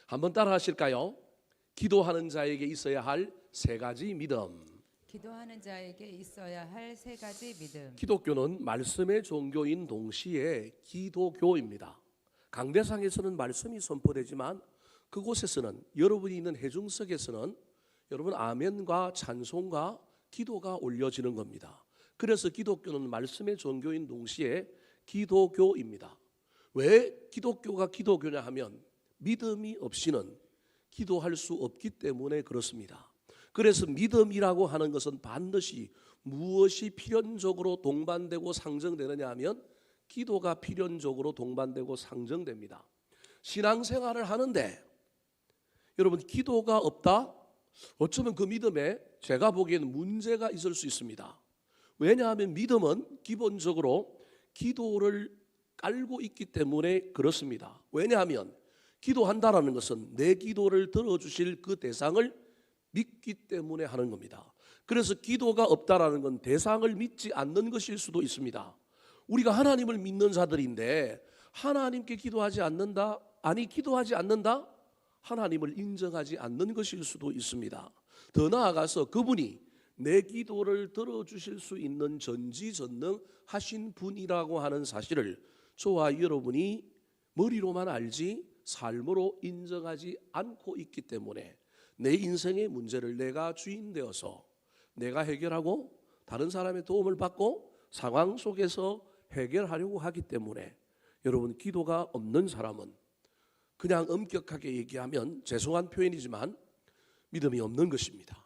한번 따라 하실까요? 기도하는 자에게 있어야 할 세 가지 믿음. 기도하는 자에게 있어야 할 세 가지 믿음. 기독교는 말씀의 종교인 동시에 기도교입니다. 강대상에서는 말씀이 선포되지만 그곳에서는, 여러분이 있는 해중석에서는 여러분 아멘과 찬송과 기도가 올려지는 겁니다. 그래서 기독교는 말씀의 종교인 동시에 기도교입니다. 왜 기독교가 기도교냐 하면 믿음이 없이는 기도할 수 없기 때문에 그렇습니다. 그래서 믿음이라고 하는 것은 반드시 무엇이 필연적으로 동반되고 상정되느냐 하면 기도가 필연적으로 동반되고 상정됩니다. 신앙생활을 하는데 여러분 기도가 없다? 어쩌면 그 믿음에 제가 보기에는 문제가 있을 수 있습니다. 왜냐하면 믿음은 기본적으로 기도를 깔고 있기 때문에 그렇습니다. 왜냐하면 기도한다라는 것은 내 기도를 들어주실 그 대상을 믿기 때문에 하는 겁니다. 그래서 기도가 없다라는 건 대상을 믿지 않는 것일 수도 있습니다. 우리가 하나님을 믿는 자들인데 하나님께 기도하지 않는다? 아니 기도하지 않는다? 하나님을 인정하지 않는 것일 수도 있습니다. 더 나아가서 그분이 내 기도를 들어주실 수 있는 전지전능하신 분이라고 하는 사실을 저와 여러분이 머리로만 알지 삶으로 인정하지 않고 있기 때문에 내 인생의 문제를 내가 주인 되어서 내가 해결하고 다른 사람의 도움을 받고 상황 속에서 해결하려고 하기 때문에 여러분 기도가 없는 사람은 그냥 엄격하게 얘기하면 죄송한 표현이지만 믿음이 없는 것입니다.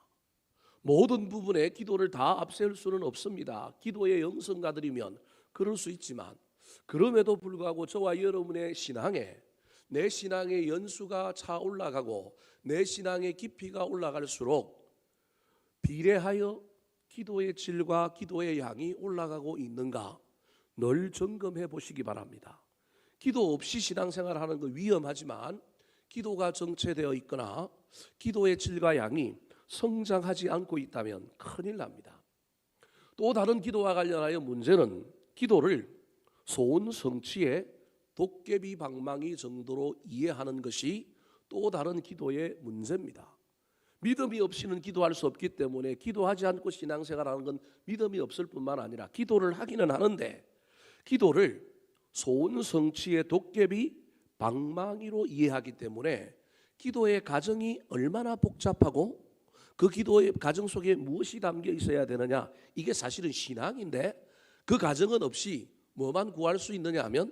모든 부분에 기도를 다 앞세울 수는 없습니다. 기도의 영성가들이면 그럴 수 있지만 그럼에도 불구하고 저와 여러분의 신앙에 내 신앙의 연수가 차 올라가고 내 신앙의 깊이가 올라갈수록 비례하여 기도의 질과 기도의 양이 올라가고 있는가 늘 점검해 보시기 바랍니다. 기도 없이 신앙생활을 하는 건 위험하지만 기도가 정체되어 있거나 기도의 질과 양이 성장하지 않고 있다면 큰일 납니다. 또 다른 기도와 관련하여 문제는 기도를 소원 성취의 도깨비 방망이 정도로 이해하는 것이 또 다른 기도의 문제입니다. 믿음이 없이는 기도할 수 없기 때문에 기도하지 않고 신앙생활하는 건 믿음이 없을 뿐만 아니라 기도를 하기는 하는데 기도를 소원 성취의 도깨비 방망이로 이해하기 때문에 기도의 과정이 얼마나 복잡하고 그 기도의 과정 속에 무엇이 담겨 있어야 되느냐, 이게 사실은 신앙인데 그 과정은 없이 뭐만 구할 수 있느냐 하면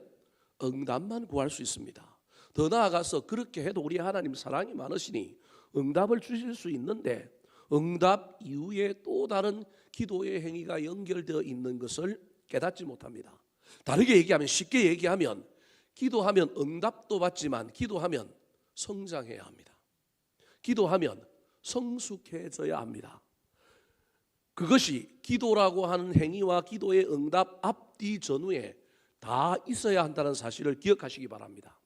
응답만 구할 수 있습니다. 더 나아가서 그렇게 해도 우리 하나님 사랑이 많으시니 응답을 주실 수 있는데 응답 이후에 또 다른 기도의 행위가 연결되어 있는 것을 깨닫지 못합니다. 다르게 얘기하면, 쉽게 얘기하면 기도하면 응답도 받지만 기도하면 성장해야 합니다. 기도하면 성숙해져야 합니다. 그것이 기도라고 하는 행위와 기도의 응답 앞뒤 전후에 다 있어야 한다는 사실을 기억하시기 바랍니다.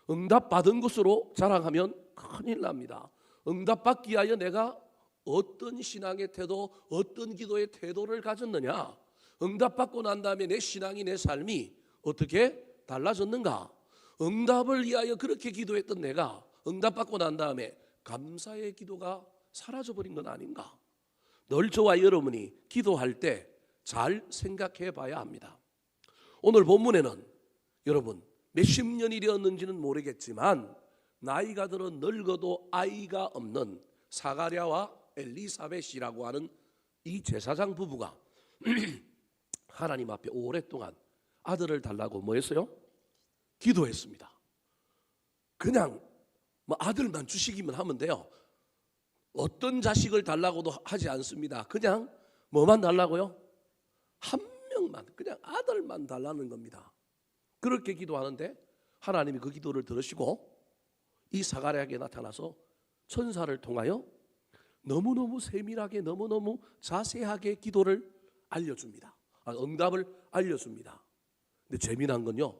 응답 받은 것으로 자랑하면 큰일 납니다. 응답 받기 위하여 내가 어떤 신앙의 태도, 어떤 기도의 태도를 가졌느냐, 응답 받고 난 다음에 내 신앙이, 내 삶이 어떻게 달라졌는가, 응답을 위하여 그렇게 기도했던 내가 응답 받고 난 다음에 감사의 기도가 사라져버린 건 아닌가. 늘 저와 여러분이 기도할 때 잘 생각해 봐야 합니다. 오늘 본문에는 여러분 몇십 년이 되었는지는 모르겠지만 나이가 들어 늙어도 아이가 없는 사가랴와 엘리사벳이라고 하는 이 제사장 부부가 하나님 앞에 오랫동안 아들을 달라고 뭐 했어요? 기도했습니다. 그냥 뭐 아들만 주시기만 하면 돼요. 어떤 자식을 달라고도 하지 않습니다. 그냥 뭐만 달라고요? 한 명만, 그냥 아들만 달라는 겁니다. 그렇게 기도하는데 하나님이 그 기도를 들으시고 이 사가랴에게 나타나서 천사를 통하여 너무너무 세밀하게, 너무너무 자세하게 기도를 알려줍니다. 응답을 알려줍니다. 근데 재미난 건요,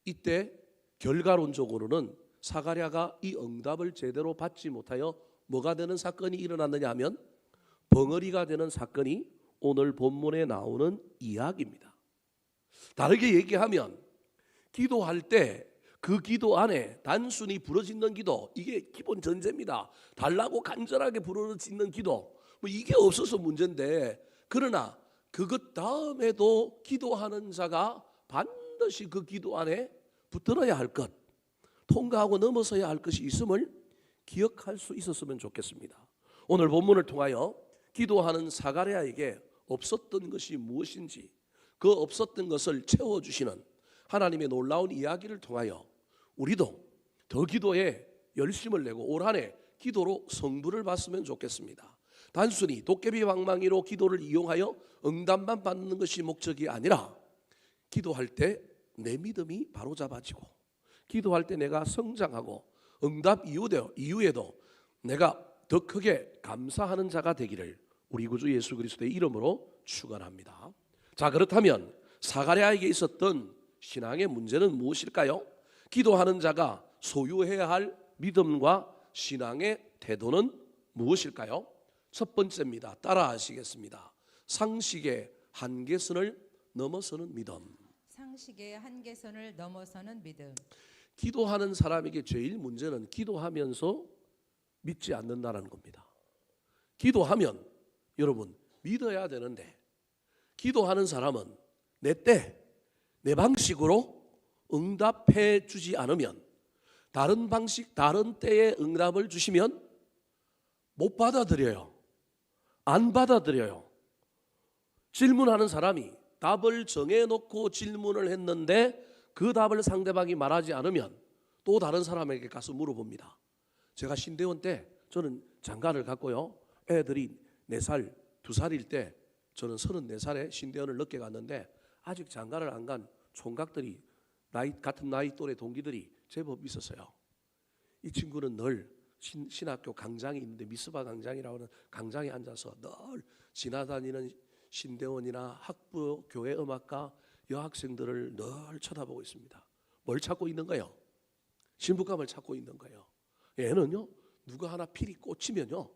이때 결과론적으로는 사가랴가 이 응답을 제대로 받지 못하여 뭐가 되는 사건이 일어났느냐 하면 벙어리가 되는 사건이 오늘 본문에 나오는 이야기입니다. 다르게 얘기하면 기도할 때 그 기도 안에 단순히 부르짖는 기도, 이게 기본 전제입니다. 달라고 간절하게 부르짖는 기도, 뭐 이게 없어서 문제인데, 그러나 그것 다음에도 기도하는 자가 반드시 그 기도 안에 붙들어야 할 것, 통과하고 넘어서야 할 것이 있음을 기억할 수 있었으면 좋겠습니다. 오늘 본문을 통하여 기도하는 사가랴에게 없었던 것이 무엇인지, 그 없었던 것을 채워주시는 하나님의 놀라운 이야기를 통하여 우리도 더 기도에 열심을 내고 올 한 해 기도로 성부를 받으면 좋겠습니다. 단순히 도깨비 방망이로 기도를 이용하여 응답만 받는 것이 목적이 아니라, 기도할 때 내 믿음이 바로잡아지고, 기도할 때 내가 성장하고, 응답 이후에도 내가 더 크게 감사하는 자가 되기를 우리 구주 예수 그리스도의 이름으로 축원합니다. 자, 그렇다면 사가랴에게 있었던 신앙의 문제는 무엇일까요? 기도하는 자가 소유해야 할 믿음과 신앙의 태도는 무엇일까요? 첫 번째입니다. 따라 하시겠습니다. 상식의 한계선을 넘어서는 믿음. 상식의 한계선을 넘어서는 믿음. 기도하는 사람에게 제일 문제는 기도하면서 믿지 않는다는 겁니다. 기도하면 여러분 믿어야 되는데, 기도하는 사람은 내 때, 내 방식으로 응답해 주지 않으면, 다른 방식, 다른 때에 응답을 주시면 못 받아들여요. 안 받아들여요. 질문하는 사람이 답을 정해놓고 질문을 했는데 그 답을 상대방이 말하지 않으면 또 다른 사람에게 가서 물어봅니다. 제가 신대원 때 저는 장가를 갔고요, 애들이 4살, 2살일 때 저는 34살에 신대원을 늦게 갔는데 아직 장가를 안 간 총각들이 같은 나이 또래 동기들이 제법 있었어요. 이 친구는 늘 신학교 강장이 있는데 미스바 강장이라고 하는 강장에 앉아서 늘 지나다니는 신대원이나 학부 교회 음악과 여학생들을 늘 쳐다보고 있습니다. 뭘 찾고 있는 거예요? 신부감을 찾고 있는 거예요. 얘는요, 누가 하나 필이 꽂히면요,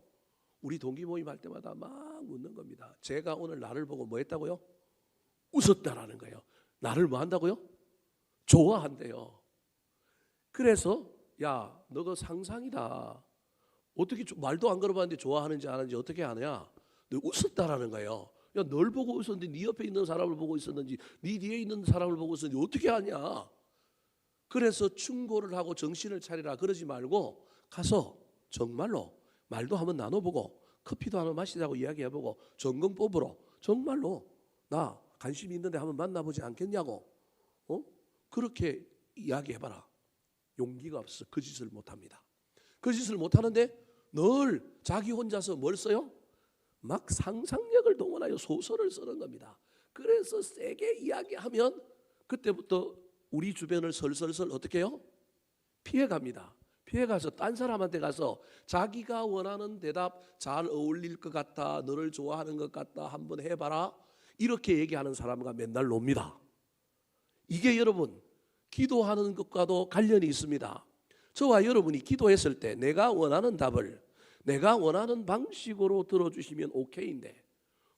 우리 동기 모임 할 때마다 막 묻는 겁니다. 제가 오늘 나를 보고 뭐 했다고요? 웃었다라는 거예요. 나를 뭐 한다고요? 좋아한대요. 그래서 야, 너가 상상이다. 어떻게 말도 안 걸어봤는데 좋아하는지 안 하는지 어떻게 아냐? 너 웃었다라는 거예요. 야, 널 보고 웃었는데 네 옆에 있는 사람을 보고 있었는지, 네 뒤에 있는 사람을 보고 있었는지 어떻게 아냐? 그래서 충고를 하고 정신을 차리라 그러지 말고 가서 정말로 말도 한번 나눠보고 커피도 한번 마시자고 이야기해보고 전공법으로 정말로 나 관심 있는데 한번 만나보지 않겠냐고, 그렇게 이야기해봐라. 용기가 없어 그 짓을 못합니다. 그 짓을 못하는데 늘 자기 혼자서 뭘 써요? 막 상상력을 동원하여 소설을 쓰는 겁니다. 그래서 세게 이야기하면 그때부터 우리 주변을 설설설 어떻게 해요? 피해갑니다. 피해가서 딴 사람한테 가서 자기가 원하는 대답, 잘 어울릴 것 같다, 너를 좋아하는 것 같다, 한번 해봐라, 이렇게 얘기하는 사람과 맨날 놉니다. 이게 여러분 기도하는 것과도 관련이 있습니다. 저와 여러분이 기도했을 때 내가 원하는 답을 내가 원하는 방식으로 들어주시면 오케이인데,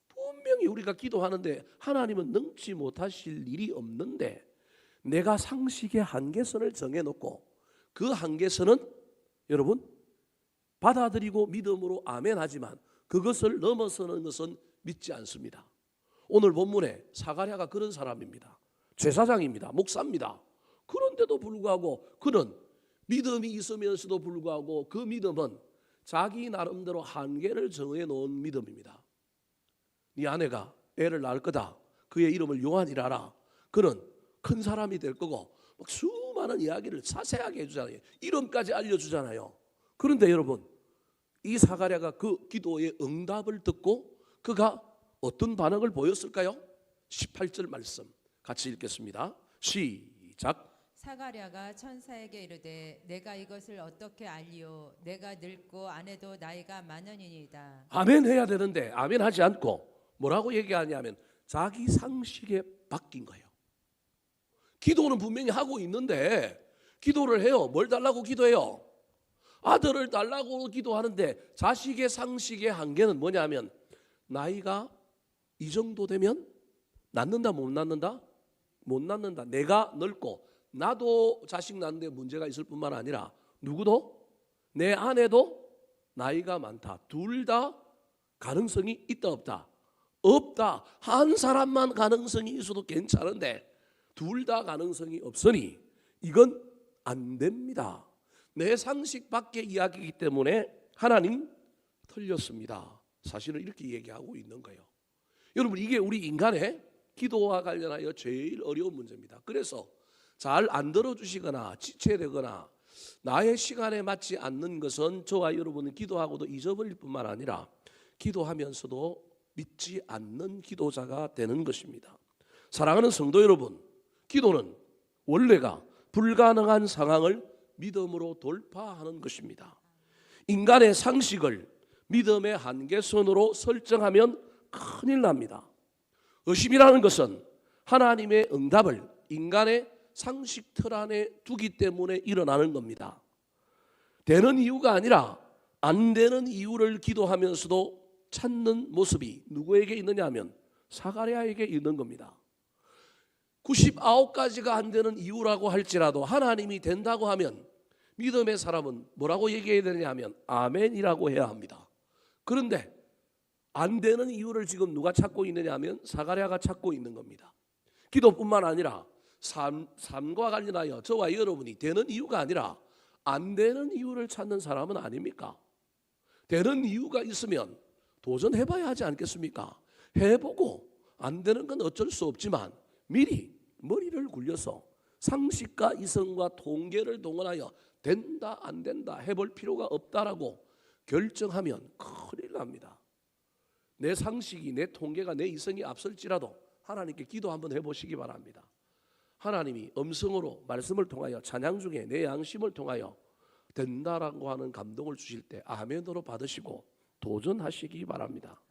분명히 우리가 기도하는데 하나님은 능치 못하실 일이 없는데 내가 상식의 한계선을 정해놓고 그 한계선은 여러분 받아들이고 믿음으로 아멘하지만 그것을 넘어서는 것은 믿지 않습니다. 오늘 본문에 사가랴가 그런 사람입니다. 제사장입니다. 목사입니다. 그런데도 불구하고 그는 믿음이 있으면서도 불구하고 그 믿음은 자기 나름대로 한계를 정해놓은 믿음입니다. 네 아내가 애를 낳을 거다. 그의 이름을 요한이라라. 그는 큰 사람이 될 거고 막 수많은 이야기를 자세하게 해주잖아요. 이름까지 알려주잖아요. 그런데 여러분, 이 사가랴가 그 기도의 응답을 듣고 그가 어떤 반응을 보였을까요? 18절 말씀 같이 읽겠습니다. 시작. 사가랴가 천사에게 이르되 내가 이것을 어떻게 알리오? 내가 늙고 아내도 나이가 많으니이다. 아멘 해야 되는데 아멘 하지 않고 뭐라고 얘기하냐면 자기 상식에 바뀐 거예요. 기도는 분명히 하고 있는데 기도를 해요. 뭘 달라고 기도해요? 아들을 달라고 기도하는데 자식의 상식의 한계는 뭐냐면 나이가 이 정도 되면 낳는다 못 낳는다? 못 낳는다. 내가 늙고 나도 자식 낳는데 문제가 있을 뿐만 아니라 누구도 내 아내도 나이가 많다. 둘 다 가능성이 있다 없다? 없다. 한 사람만 가능성이 있어도 괜찮은데 둘 다 가능성이 없으니 이건 안 됩니다. 내 상식 밖의 이야기이기 때문에 하나님 틀렸습니다. 사실은 이렇게 얘기하고 있는 거예요. 여러분, 이게 우리 인간의 기도와 관련하여 제일 어려운 문제입니다. 그래서 잘 안 들어주시거나 지체되거나 나의 시간에 맞지 않는 것은 저와 여러분은 기도하고도 잊어버릴 뿐만 아니라 기도하면서도 믿지 않는 기도자가 되는 것입니다. 사랑하는 성도 여러분, 기도는 원래가 불가능한 상황을 믿음으로 돌파하는 것입니다. 인간의 상식을 믿음의 한계선으로 설정하면 큰일 납니다. 의심이라는 것은 하나님의 응답을 인간의 상식 틀 안에 두기 때문에 일어나는 겁니다. 되는 이유가 아니라 안 되는 이유를 기도하면서도 찾는 모습이 누구에게 있느냐 하면 사가랴에게 있는 겁니다. 99가지가 안 되는 이유라고 할지라도 하나님이 된다고 하면 믿음의 사람은 뭐라고 얘기해야 되느냐 하면 아멘이라고 해야 합니다. 그런데 안 되는 이유를 지금 누가 찾고 있느냐 하면 사가랴가 찾고 있는 겁니다. 기도뿐만 아니라 삶과 관련하여 저와 여러분이 되는 이유가 아니라 안 되는 이유를 찾는 사람은 아닙니까? 되는 이유가 있으면 도전해봐야 하지 않겠습니까? 해보고 안 되는 건 어쩔 수 없지만 미리 머리를 굴려서 상식과 이성과 통계를 동원하여 된다 안 된다 해볼 필요가 없다라고 결정하면 큰일 납니다. 내 상식이 내 통계가 내 이성이 앞설지라도 하나님께 기도 한번 해보시기 바랍니다. 하나님이 음성으로 말씀을 통하여 찬양 중에 내 양심을 통하여 된다라고 하는 감동을 주실 때 아멘으로 받으시고 도전하시기 바랍니다.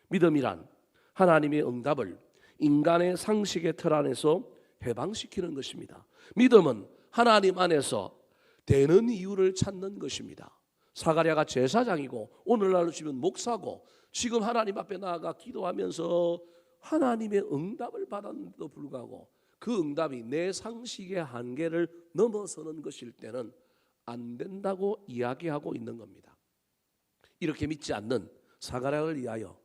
믿음이란 하나님의 응답을 인간의 상식의 틀 안에서 해방시키는 것입니다. 믿음은 하나님 안에서 되는 이유를 찾는 것입니다. 사가랴가 제사장이고 오늘날로 치면 목사고 지금 하나님 앞에 나아가 기도하면서 하나님의 응답을 받았는데도 불구하고 그 응답이 내 상식의 한계를 넘어서는 것일 때는 안 된다고 이야기하고 있는 겁니다. 이렇게 믿지 않는 사가랴를 위하여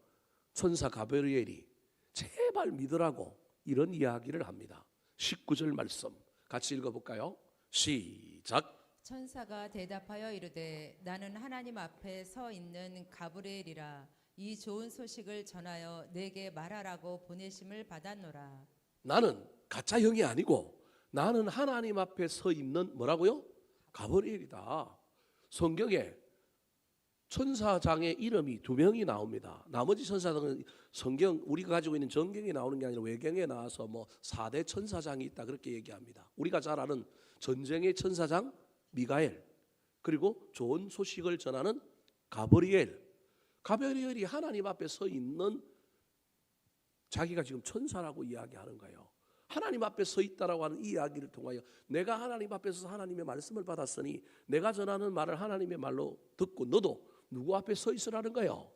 천사 가브리엘이 제발 믿으라고 이런 이야기를 합니다. 19절 말씀 같이 읽어볼까요? 시작. 천사가 대답하여 이르되 나는 하나님 앞에 서 있는 가브리엘이라. 이 좋은 소식을 전하여 내게 말하라고 보내심을 받았노라. 나는 가짜 형이 아니고 나는 하나님 앞에 서 있는 뭐라고요? 가브리엘이다. 성경에 천사장의 이름이 2명이 나옵니다. 나머지 천사장은 성경 우리가 가지고 있는 전경에 나오는 게 아니라 외경에 나와서 4대 천사장이 있다 그렇게 얘기합니다. 우리가 잘 아는 전쟁의 천사장 미가엘, 그리고 좋은 소식을 전하는 가브리엘. 가브리엘이 하나님 앞에 서 있는 자기가 지금 천사라고 이야기하는 거예요. 하나님 앞에 서 있다라고 하는 이 이야기를 통하여 내가 하나님 앞에서 하나님의 말씀을 받았으니 내가 전하는 말을 하나님의 말로 듣고 너도 누구 앞에 서 있으라는 거예요.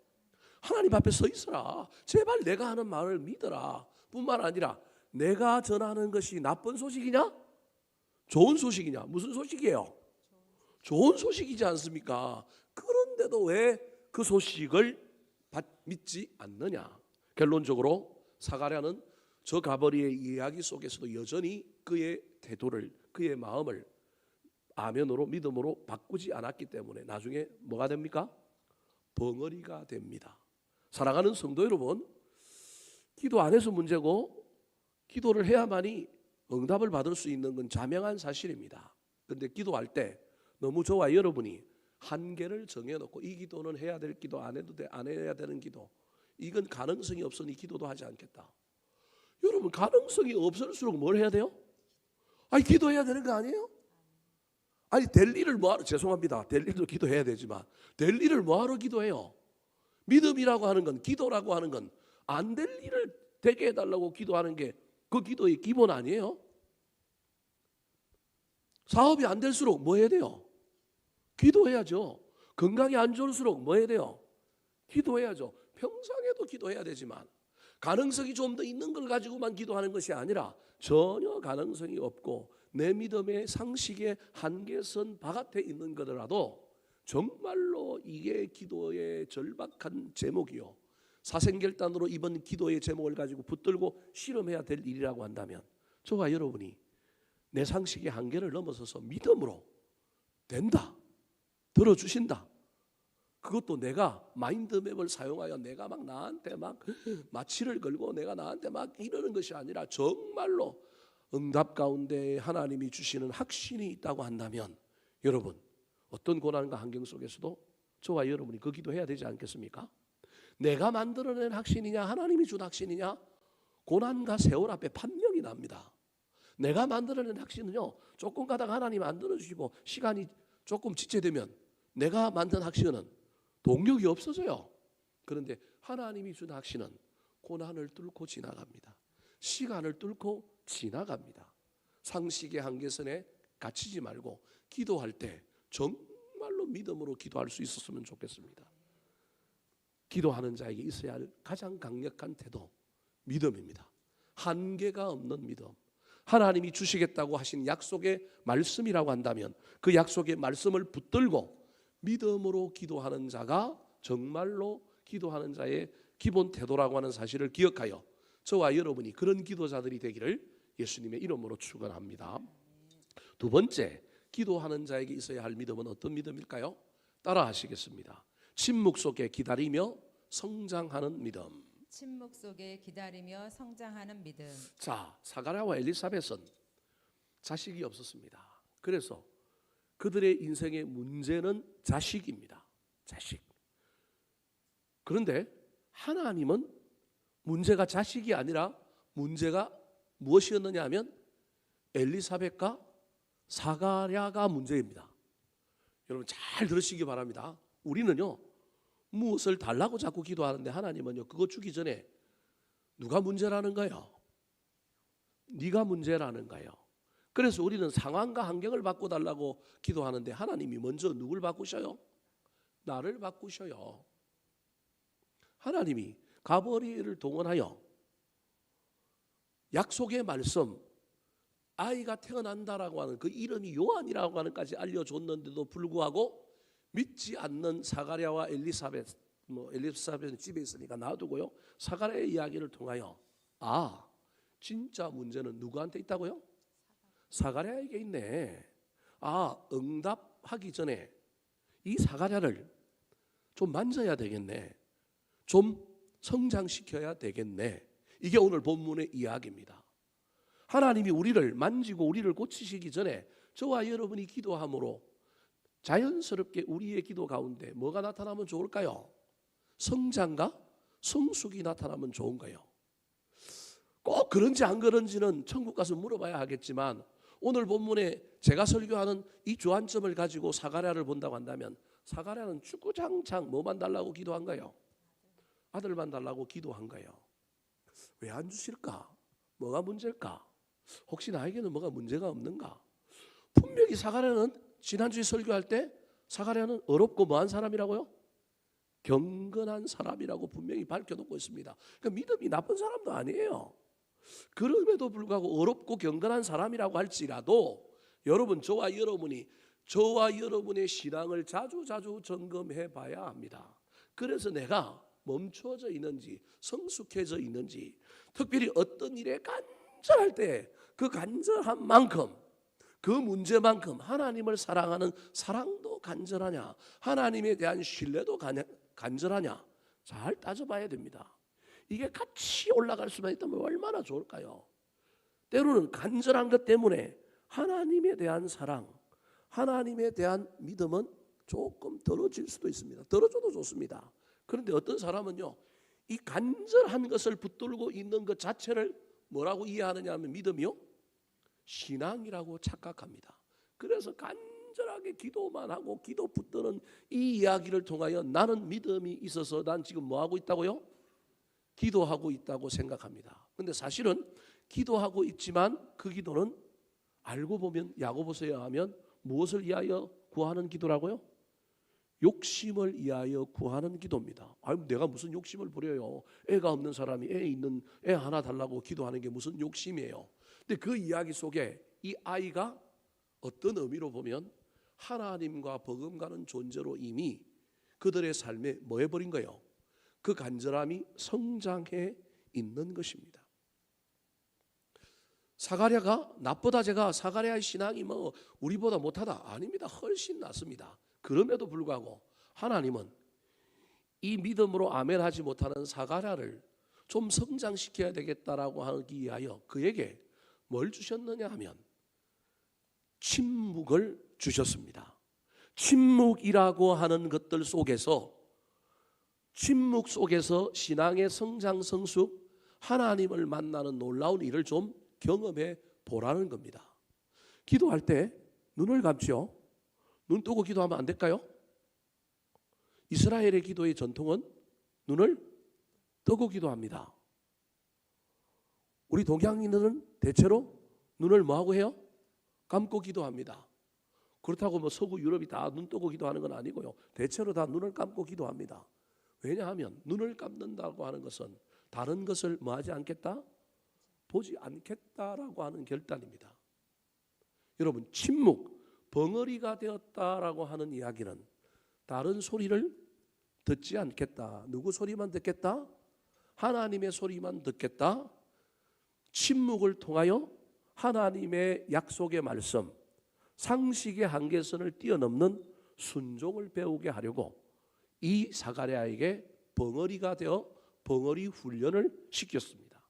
하나님 앞에 서 있어라. 제발 내가 하는 말을 믿어라. 뿐만 아니라 내가 전하는 것이 나쁜 소식이냐? 좋은 소식이냐? 무슨 소식이에요? 좋은 소식이지 않습니까? 그런데도 왜 그 소식을 믿지 않느냐? 결론적으로 사가랴는 저 가버리의 이야기 속에서도 여전히 그의 태도를, 그의 마음을 아멘으로 믿음으로 바꾸지 않았기 때문에 나중에 뭐가 됩니까? 벙어리가 됩니다. 사랑하는 성도 여러분, 기도 안 해서 문제고 기도를 해야만이 응답을 받을 수 있는 건 자명한 사실입니다. 그런데 기도할 때 너무 저와 여러분이 한계를 정해놓고 이 기도는 해야 될 기도, 안 해도 돼, 안 해야 되는 기도, 이건 가능성이 없으니 기도도 하지 않겠다. 여러분, 가능성이 없을수록 뭘 해야 돼요? 아니, 기도해야 되는 거 아니에요? 아니, 될 일을 뭐하러, 죄송합니다, 될 일도 기도해야 되지만 될 일을 뭐하러 기도해요? 믿음이라고 하는 건, 기도라고 하는 건 안 될 일을 되게 해달라고 기도하는 게 그 기도의 기본 아니에요? 사업이 안 될수록 뭐 해야 돼요? 기도해야죠. 건강이 안 좋을수록 뭐 해야 돼요? 기도해야죠. 평상에도 기도해야 되지만 가능성이 좀 더 있는 걸 가지고만 기도하는 것이 아니라 전혀 가능성이 없고 내 믿음의 상식의 한계선 바깥에 있는 거더라도 정말로 이게 기도의 절박한 제목이요, 사생결단으로 이번 기도의 제목을 가지고 붙들고 실험해야 될 일이라고 한다면 저와 여러분이 내 상식의 한계를 넘어서서 믿음으로 된다, 들어주신다, 그것도 내가 마인드맵을 사용하여 내가 막 나한테 막 마취를 걸고 내가 나한테 막 이러는 것이 아니라 정말로 응답 가운데 하나님이 주시는 확신이 있다고 한다면 여러분, 어떤 고난과 환경 속에서도 저와 여러분이 그 기도해야 되지 않겠습니까? 내가 만들어낸 확신이냐 하나님이 준 확신이냐, 고난과 세월 앞에 판명이 납니다. 내가 만들어낸 확신은요, 조금 가다가 하나님 만들어주시고 시간이 조금 지체되면 내가 만든 확신은 동력이 없어져요. 그런데 하나님이 준 확신은 고난을 뚫고 지나갑니다. 시간을 뚫고 지나갑니다. 상식의 한계선에 갇히지 말고 기도할 때 정말로 믿음으로 기도할 수 있었으면 좋겠습니다. 기도하는 자에게 있어야 할 가장 강력한 태도, 믿음입니다. 한계가 없는 믿음. 하나님이 주시겠다고 하신 약속의 말씀이라고 한다면 그 약속의 말씀을 붙들고 믿음으로 기도하는 자가 정말로 기도하는 자의 기본 태도라고 하는 사실을 기억하여 저와 여러분이 그런 기도자들이 되기를 예수님의 이름으로 축원합니다. 두 번째, 기도하는 자에게 있어야 할 믿음은 어떤 믿음일까요? 따라 하시겠습니다. 침묵 속에 기다리며 성장하는 믿음. 침묵 속에 기다리며 성장하는 믿음. 자, 사가랴와 엘리사벳은 자식이 없었습니다. 그래서 그들의 인생의 문제는 자식입니다. 자식. 그런데 하나님은 문제가 자식이 아니라 문제가 무엇이었느냐 하면 엘리사벳과 사가랴가 문제입니다. 여러분 잘 들으시기 바랍니다. 우리는요, 무엇을 달라고 자꾸 기도하는데 하나님은요, 그거 주기 전에 누가 문제라는 거예요? 네가 문제라는 거예요. 그래서 우리는 상황과 환경을 바꿔달라고 기도하는데 하나님이 먼저 누굴 바꾸셔요? 나를 바꾸셔요. 하나님이 가버리엘을 동원하여 약속의 말씀, 아이가 태어난다라고 하는 그 이름이 요한이라고 하는 까지 알려줬는데도 불구하고 믿지 않는 사가랴와 엘리사벳, 엘리사벳은 집에 있으니까 놔두고요, 사가랴의 이야기를 통하여 진짜 문제는 누구한테 있다고요? 사가랴에게 있네. 응답하기 전에 이 사가랴를 좀 만져야 되겠네. 좀 성장시켜야 되겠네. 이게 오늘 본문의 이야기입니다. 하나님이 우리를 만지고 우리를 고치시기 전에 저와 여러분이 기도함으로 자연스럽게 우리의 기도 가운데 뭐가 나타나면 좋을까요? 성장과 성숙이 나타나면 좋은가요? 꼭 그런지 안 그런지는 천국 가서 물어봐야 하겠지만 오늘 본문에 제가 설교하는 이 주안점을 가지고 사가랴를 본다고 한다면 사가랴는 주구장창 뭐만 달라고 기도한가요? 아들만 달라고 기도한가요? 왜 안 주실까? 뭐가 문제일까? 혹시 나에게는 뭐가 문제가 없는가? 분명히 사가랴는 지난주에 설교할 때 사가랴는 어렵고 뭐한 사람이라고요? 경건한 사람이라고 분명히 밝혀놓고 있습니다. 그러니까 믿음이 나쁜 사람도 아니에요. 그럼에도 불구하고 어렵고 경건한 사람이라고 할지라도 여러분, 저와 여러분의 신앙을 자주 점검해 봐야 합니다. 그래서 내가 멈춰져 있는지 성숙해져 있는지, 특별히 어떤 일에 간절할 때 그 간절한 만큼, 그 문제만큼 하나님을 사랑하는 사랑도 간절하냐, 하나님에 대한 신뢰도 간절하냐, 잘 따져봐야 됩니다. 이게 같이 올라갈 수만 있다면 얼마나 좋을까요? 때로는 간절한 것 때문에 하나님에 대한 사랑, 하나님에 대한 믿음은 조금 떨어질 수도 있습니다. 떨어져도 좋습니다. 그런데 어떤 사람은요, 이 간절한 것을 붙들고 있는 것 자체를 뭐라고 이해하느냐 하면 믿음이요? 신앙이라고 착각합니다. 그래서 간절하게 기도만 하고 기도 붙드는 이 이야기를 통하여 나는 믿음이 있어서 난 지금 뭐하고 있다고요? 기도하고 있다고 생각합니다. 그런데 사실은 기도하고 있지만 그 기도는 알고 보면 야고보서에 하면 무엇을 위하여 구하는 기도라고요? 욕심을 위하여 구하는 기도입니다. 아유, 내가 무슨 욕심을 부려요. 애가 없는 사람이 애 하나 달라고 기도하는 게 무슨 욕심이에요. 근데 그 이야기 속에 이 아이가 어떤 의미로 보면 하나님과 버금가는 존재로 이미 그들의 삶에 뭐 해버린 거예요? 그 간절함이 성장해 있는 것입니다. 사가랴가 나쁘다, 제가 사가랴의 신앙이 뭐 우리보다 못하다, 아닙니다. 훨씬 낫습니다. 그럼에도 불구하고 하나님은 이 믿음으로 아멘 하지 못하는 사가랴를 좀 성장시켜야 되겠다라고 하기 위하여 그에게 뭘 주셨느냐 하면 침묵을 주셨습니다. 침묵이라고 하는 것들 속에서, 침묵 속에서 신앙의 성장 성숙, 하나님을 만나는 놀라운 일을 좀 경험해 보라는 겁니다. 기도할 때 눈을 감지요. 눈 뜨고 기도하면 안 될까요? 이스라엘의 기도의 전통은 눈을 뜨고 기도합니다. 우리 동양인들은 대체로 눈을 뭐하고 해요? 감고 기도합니다. 그렇다고 뭐 서구 유럽이 다 눈 뜨고 기도하는 건 아니고요. 대체로 다 눈을 감고 기도합니다. 왜냐하면 눈을 감는다고 하는 것은 다른 것을 뭐 하지 않겠다? 보지 않겠다라고 하는 결단입니다. 여러분, 침묵, 벙어리가 되었다라고 하는 이야기는 다른 소리를 듣지 않겠다. 누구 소리만 듣겠다? 하나님의 소리만 듣겠다. 침묵을 통하여 하나님의 약속의 말씀, 상식의 한계선을 뛰어넘는 순종을 배우게 하려고 이 사가랴에게 벙어리가 되어 벙어리 훈련을 시켰습니다.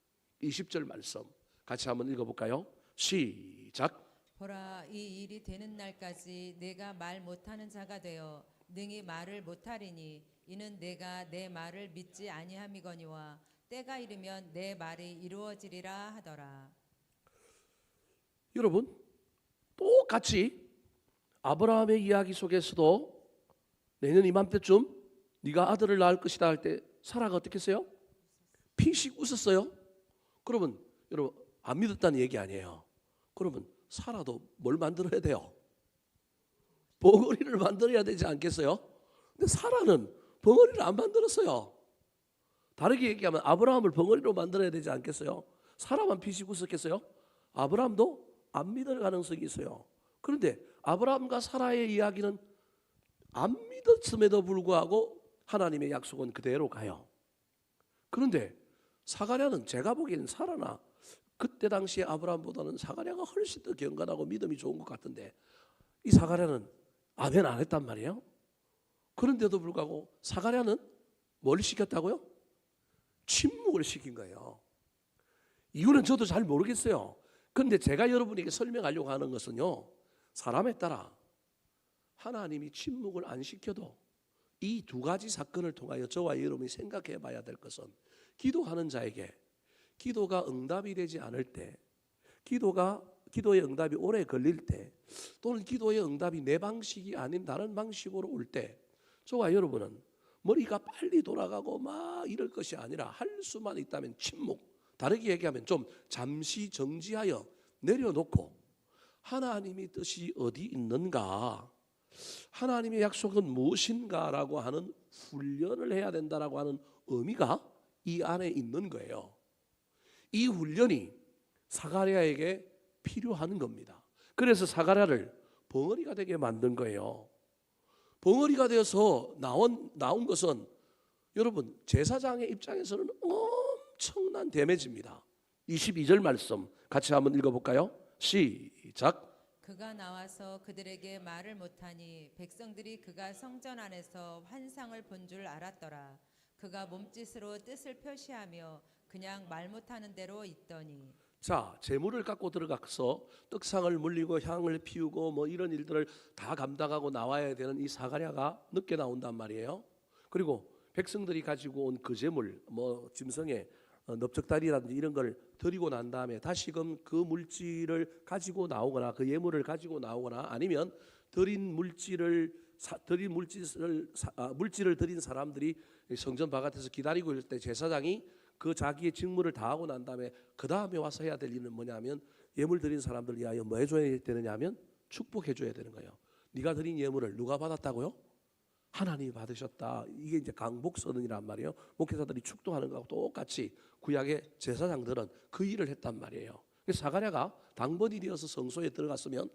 20절 말씀 같이 한번 읽어볼까요? 시작. 보라, 이 일이 되는 날까지 내가 말 못하는 자가 되어 능히 말을 못하리니 이는 내가 내 말을 믿지 아니함이거니와 때가 이르면 내 말이 이루어지리라 하더라. 여러분, 똑같이 아브라함의 이야기 속에서도 내년 이맘때쯤 네가 아들을 낳을 것이다 할 때 사라가 어떻게 했어요? 피식 웃었어요. 그러면 여러분, 안 믿었다는 얘기 아니에요. 그러면 사라도 뭘 만들어야 돼요? 벙어리를 만들어야 되지 않겠어요? 근데 사라는 벙어리를 안 만들었어요. 다르게 얘기하면 아브라함을 벙어리로 만들어야 되지 않겠어요? 사라만 피식 웃었겠어요? 아브라함도 안 믿을 가능성이 있어요. 그런데 아브라함과 사라의 이야기는 안 믿었음에도 불구하고 하나님의 약속은 그대로 가요. 그런데 사가랴는 제가 보기에는 사라나 그때 당시에 아브라함보다는 사가랴가 훨씬 더 경건하고 믿음이 좋은 것 같은데 이 사가랴는 아멘 안 했단 말이에요. 그런데도 불구하고 사가랴는 뭘 시켰다고요? 침묵을 시킨 거예요. 이유는 저도 잘 모르겠어요. 그런데 제가 여러분에게 설명하려고 하는 것은요, 사람에 따라 하나님이 침묵을 안 시켜도 이 두 가지 사건을 통하여 저와 여러분이 생각해 봐야 될 것은 기도하는 자에게 기도가 응답이 되지 않을 때, 기도의 응답이 오래 걸릴 때, 또는 기도의 응답이 내 방식이 아닌 다른 방식으로 올 때, 저와 여러분은 머리가 빨리 돌아가고 막 이럴 것이 아니라 할 수만 있다면 침묵, 다르게 얘기하면 좀 잠시 정지하여 내려놓고 하나님의 뜻이 어디 있는가, 하나님의 약속은 무엇인가라고 하는 훈련을 해야 된다라고 하는 의미가 이 안에 있는 거예요. 이 훈련이 사가랴에게 필요한 겁니다. 그래서 사가랴를 벙어리가 되게 만든 거예요. 벙어리가 되어서 나온 것은 여러분 제사장의 입장에서는 엄청난 데미지입니다. 22절 말씀 같이 한번 읽어볼까요? 시작. 그가 나와서 그들에게 말을 못하니 백성들이 그가 성전 안에서 환상을 본 줄 알았더라. 그가 몸짓으로 뜻을 표시하며 그냥 말 못하는 대로 있더니. 자, 재물을 갖고 들어가서 떡상을 물리고 향을 피우고 뭐 이런 일들을 다 감당하고 나와야 되는 이 사가랴가 늦게 나온단 말이에요. 그리고 백성들이 가지고 온 그 재물, 뭐 짐승의 넓적다리라든지 이런 걸 드리고 난 다음에 다시금 그 물질을 가지고 나오거나 그 예물을 가지고 나오거나 아니면 물질을 드린 사람들이 성전 바깥에서 기다리고 있을 때 제사장이 그 자기의 직무를 다하고 난 다음에 그 다음에 와서 해야 될 일은 뭐냐면 예물 드린 사람들 위하여 뭐 해줘야 되느냐 하면 축복해 줘야 되는 거예요. 네가 드린 예물을 누가 받았다고요? 하나님이 받으셨다. 이게 이제 강복선언이란 말이에요. 목회자들이 축도하는 거하고 똑같이 구약의 제사장들은 그 일을 했단 말이에요. 그래서 사가랴가 당번이 되어서 성소에 들어갔으면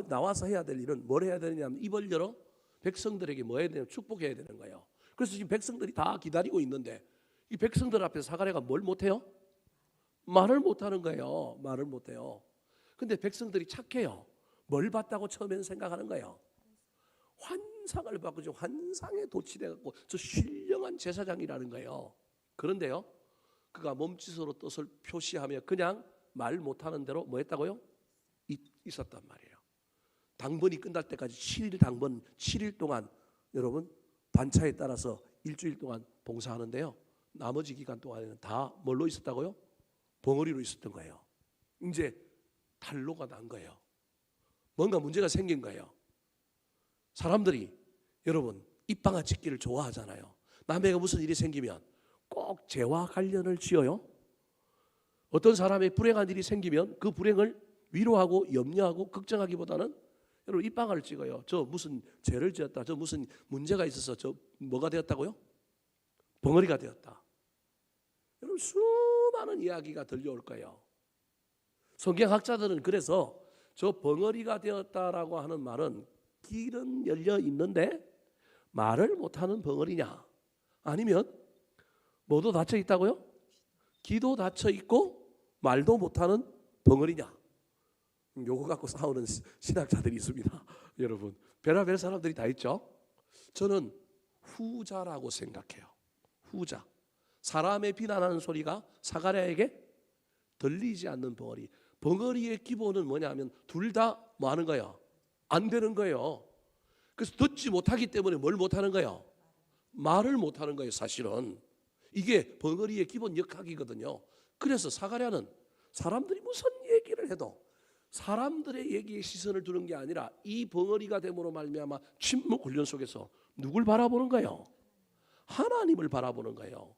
나와서 해야 될 일은 뭘 해야 되느냐면 입을 열어 백성들에게 뭐 해야 되냐면 축복해야 되는 거예요. 그래서 지금 백성들이 다 기다리고 있는데 이 백성들 앞에 사가랴가 뭘 못해요? 말을 못하는 거예요. 말을 못해요. 근데 백성들이 착해요. 뭘 봤다고 처음에는 생각하는 거예요. 환상을 받고 저 환상에 도취돼갖고 저 신령한 제사장이라는 거예요. 그런데요, 그가 몸짓으로 뜻을 표시하며 그냥 말 못하는 대로 뭐 했다고요? 있었단 말이에요. 당번이 끝날 때까지 7일 당번 7일 동안 여러분 반차에 따라서 일주일 동안 봉사하는데요. 나머지 기간 동안에는 다 뭘로 있었다고요? 벙어리로 있었던 거예요. 이제 탄로가 난 거예요. 뭔가 문제가 생긴 거예요. 사람들이 여러분 입방아 짓기를 좋아하잖아요. 남에게 무슨 일이 생기면 꼭 죄와 관련을 지어요. 어떤 사람의 불행한 일이 생기면 그 불행을 위로하고 염려하고 걱정하기보다는 여러분 입방아를 찍어요. 저 무슨 죄를 지었다. 저 무슨 문제가 있어서 저 뭐가 되었다고요? 벙어리가 되었다. 여러분 수많은 이야기가 들려올 거예요. 성경학자들은 그래서 저 벙어리가 되었다라고 하는 말은 길은 열려 있는데 말을 못하는 벙어리냐, 아니면 뭐도 닫혀 있다고요? 귀도 닫혀 있고 말도 못하는 벙어리냐, 요거 갖고 싸우는 신학자들이 있습니다. 여러분 별의별 사람들이 다 있죠. 저는 후자라고 생각해요. 후자. 사람의 비난하는 소리가 사가랴에게 들리지 않는 벙어리. 벙어리의 기본은 뭐냐면 둘 다 뭐 하는 거예요? 안 되는 거예요. 그래서 듣지 못하기 때문에 뭘 못하는 거예요? 말을 못하는 거예요. 사실은 이게 벙어리의 기본 역학이거든요. 그래서 사가랴는 사람들이 무슨 얘기를 해도 사람들의 얘기에 시선을 두는 게 아니라 이 벙어리가 됨으로 말미암아 침묵 훈련 속에서 누굴 바라보는 거예요? 하나님을 바라보는 거예요.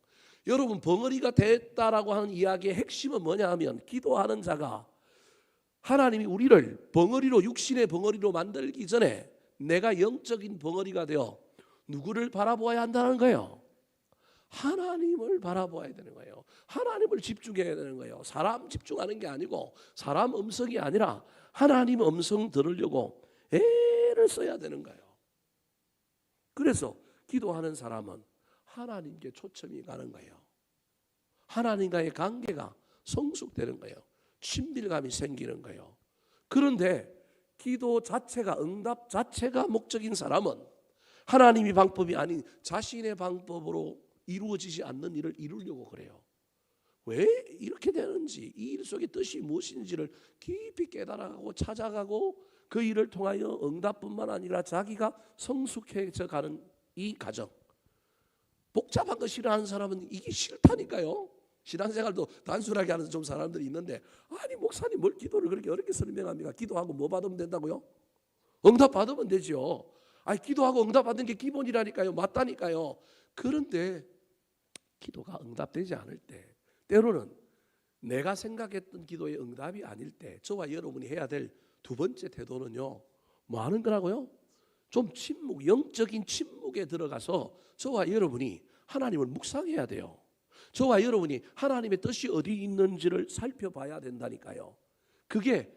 여러분 벙어리가 됐다라고 하는 이야기의 핵심은 뭐냐 하면 기도하는 자가 하나님이 우리를 벙어리로 육신의 벙어리로 만들기 전에 내가 영적인 벙어리가 되어 누구를 바라보아야 한다는 거예요? 하나님을 바라보아야 되는 거예요. 하나님을 집중해야 되는 거예요. 사람 집중하는 게 아니고 사람 음성이 아니라 하나님 음성 들으려고 애를 써야 되는 거예요. 그래서 기도하는 사람은 하나님께 초점이 가는 거예요. 하나님과의 관계가 성숙되는 거예요. 친밀감이 생기는 거예요. 그런데 기도 자체가 응답 자체가 목적인 사람은 하나님이 방법이 아닌 자신의 방법으로 이루어지지 않는 일을 이루려고 그래요. 왜 이렇게 되는지, 이 일 속의 뜻이 무엇인지를 깊이 깨달아가고 찾아가고 그 일을 통하여 응답뿐만 아니라 자기가 성숙해져 가는 이 과정. 복잡한 거 싫어하는 사람은 이게 싫다니까요. 신앙생활도 단순하게 하는 좀 사람들이 있는데, 아니 목사님 뭘 기도를 그렇게 어렵게 설명합니까? 기도하고 뭐 받으면 된다고요? 응답 받으면 되죠. 아니 기도하고 응답 받는 게 기본이라니까요. 맞다니까요. 그런데 기도가 응답되지 않을 때, 때로는 내가 생각했던 기도의 응답이 아닐 때, 저와 여러분이 해야 될 두 번째 태도는요, 뭐 하는 거라고요? 좀 침묵, 영적인 침묵에 들어가서 저와 여러분이 하나님을 묵상해야 돼요. 저와 여러분이 하나님의 뜻이 어디 있는지를 살펴봐야 된다니까요. 그게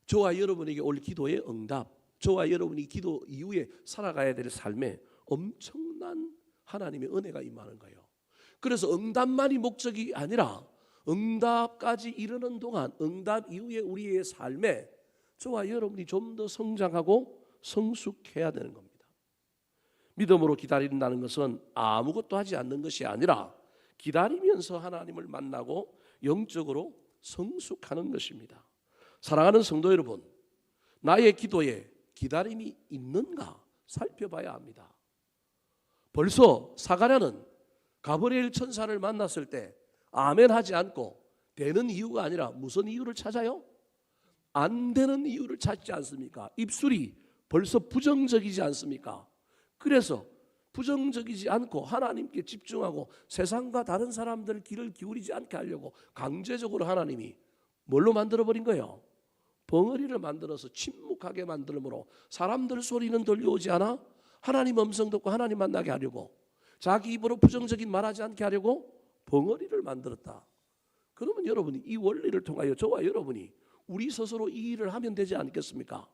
저와 여러분에게 올 기도의 응답, 저와 여러분이 기도 이후에 살아가야 될 삶에 엄청난 하나님의 은혜가 임하는 거예요. 그래서 응답만이 목적이 아니라 응답까지 이르는 동안 응답 이후에 우리의 삶에 저와 여러분이 좀 더 성장하고 성숙해야 되는 겁니다. 믿음으로 기다린다는 것은 아무것도 하지 않는 것이 아니라 기다리면서 하나님을 만나고 영적으로 성숙하는 것입니다. 사랑하는 성도 여러분, 나의 기도에 기다림이 있는가 살펴봐야 합니다. 벌써 사가랴는 가브리엘 천사를 만났을 때 아멘 하지 않고 되는 이유가 아니라 무슨 이유를 찾아요? 안 되는 이유를 찾지 않습니까? 입술이 벌써 부정적이지 않습니까? 그래서 부정적이지 않고 하나님께 집중하고 세상과 다른 사람들 길을 기울이지 않게 하려고 강제적으로 하나님이 뭘로 만들어버린 거예요? 벙어리를 만들어서 침묵하게 만들므로 사람들 소리는 들려오지 않아 하나님 음성 듣고 하나님 만나게 하려고, 자기 입으로 부정적인 말하지 않게 하려고 벙어리를 만들었다. 그러면 여러분이 이 원리를 통하여 저와 여러분이 우리 스스로 이 일을 하면 되지 않겠습니까?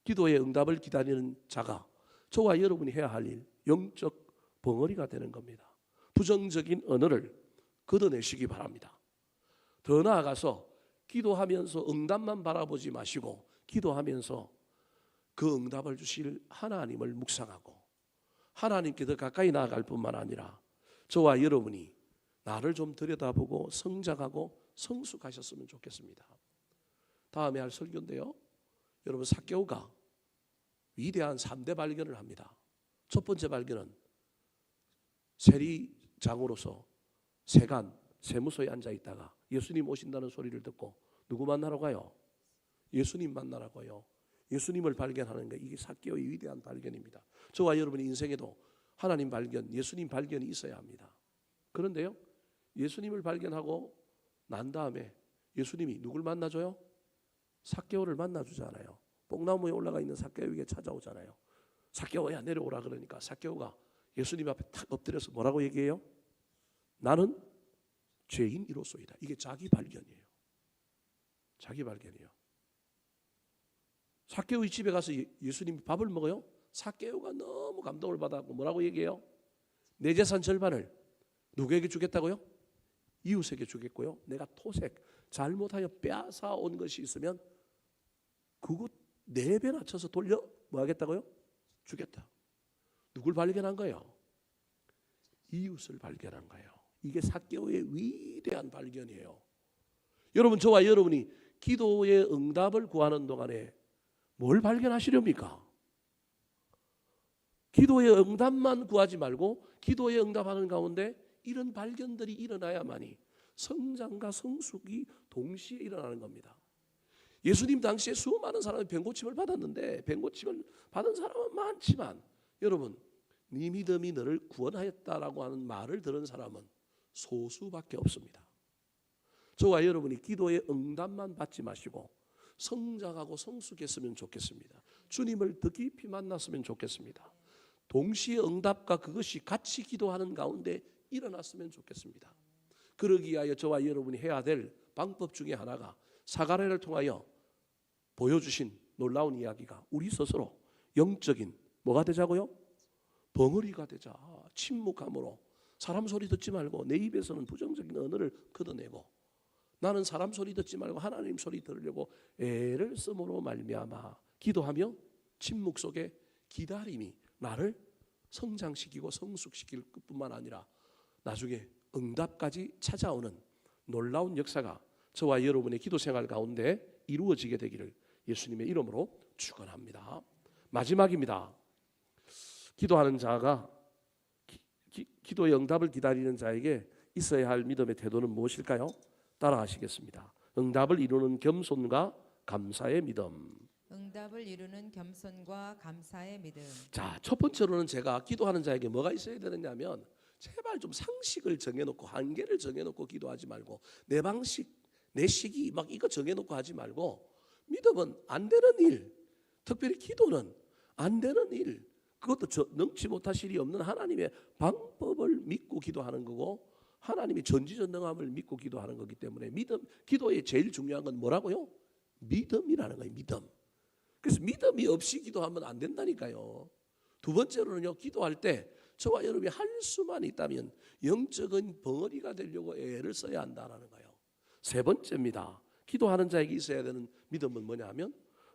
기도의 응답을 기다리는 자가 저와 여러분이 해야 할 일, 영적 벙어리가 되는 겁니다. 부정적인 언어를 걷어내시기 바랍니다. 더 나아가서 기도하면서 응답만 바라보지 마시고 기도하면서 그 응답을 주실 하나님을 묵상하고 하나님께 더 가까이 나아갈 뿐만 아니라 저와 여러분이 나를 좀 들여다보고 성장하고 성숙하셨으면 좋겠습니다. 다음에 할 설교인데요, 여러분, 삭개오가 위대한 3대 발견을 합니다. 첫 번째 발견은 세리장으로서 세간 세무소에 앉아 있다가 예수님 오신다는 소리를 듣고 누구 만나러 가요? 예수님 만나러 가요. 예수님을 발견하는 게 이게 삭개오의 위대한 발견입니다. 저와 여러분의 인생에도 하나님 발견, 예수님 발견이 있어야 합니다. 그런데요, 예수님을 발견하고 난 다음에 예수님이 누굴 만나줘요? 삭개오를 만나주잖아요. 뽕나무에 올라가 있는 삭개오에게 찾아오잖아요. 삭개오야 내려오라 그러니까 삭개오가 예수님 앞에 탁 엎드려서 뭐라고 얘기해요? 나는 죄인이로소이다. 이게 자기 발견이에요. 자기 발견이에요. 삭개오의 집에 가서 예수님이 밥을 먹어요. 삭개오가 너무 감동을 받았고 뭐라고 얘기해요? 내 재산 절반을 누구에게 주겠다고요? 이웃에게 주겠고요. 내가 토색 잘못하여 빼앗아 온 것이 있으면 그거 4배나 쳐서 돌려 뭐 하겠다고요? 주겠다. 누굴 발견한 거예요? 이웃을 발견한 거예요. 이게 삭개오의 위대한 발견이에요. 여러분, 저와 여러분이 기도의 응답을 구하는 동안에 뭘 발견하시렵니까? 기도의 응답만 구하지 말고 기도의 응답하는 가운데 이런 발견들이 일어나야만이 성장과 성숙이 동시에 일어나는 겁니다. 예수님 당시에 수많은 사람이 병고침을 받았는데 병고침을 받은 사람은 많지만 여러분, 네 믿음이 너를 구원하였다라고 하는 말을 들은 사람은 소수밖에 없습니다. 저와 여러분이 기도의 응답만 받지 마시고 성장하고 성숙했으면 좋겠습니다. 주님을 더 깊이 만났으면 좋겠습니다. 동시에 응답과 그것이 같이 기도하는 가운데 일어났으면 좋겠습니다. 그러기 위하여 저와 여러분이 해야 될 방법 중에 하나가 사가랴를 통하여 보여주신 놀라운 이야기가 우리 스스로 영적인 뭐가 되자고요? 벙어리가 되자. 침묵함으로 사람 소리 듣지 말고 내 입에서는 부정적인 언어를 걷어내고 나는 사람 소리 듣지 말고 하나님 소리 들으려고 애를 씀으로 말미암아 기도하며 침묵 속에 기다림이 나를 성장시키고 성숙시킬 뿐만 아니라 나중에 응답까지 찾아오는 놀라운 역사가 저와 여러분의 기도 생활 가운데 이루어지게 되기를 예수님의 이름으로 축원합니다. 마지막입니다. 기도하는 자가 기도의 응답을 기다리는 자에게 있어야 할 믿음의 태도는 무엇일까요? 따라하시겠습니다. 응답을 이루는 겸손과 감사의 믿음. 응답을 이루는 겸손과 감사의 믿음. 자, 첫 번째로는 제가 기도하는 자에게 뭐가 있어야 되느냐면 제발 좀 상식을 정해놓고 한계를 정해놓고 기도하지 말고 내 방식, 내 시기 막 이거 정해놓고 하지 말고 믿음은 안 되는 일, 특별히 기도는 안 되는 일, 그것도 능치 못하실 일이 없는 하나님의 방법을 믿고 기도하는 거고 하나님의 전지전능함을 믿고 기도하는 거기 때문에 믿음, 기도의 제일 중요한 건 뭐라고요? 믿음이라는 거예요. 믿음. 그래서 믿음이 없이 기도하면 안 된다니까요. 두 번째로는요, 기도할 때 저와 여러분이 할 수만 있다면 영적인 벙어리가 되려고 애를 써야 한다는 거예요. 세 번째입니다. 기도하는 자에게 있어야 되는 믿음은 뭐냐면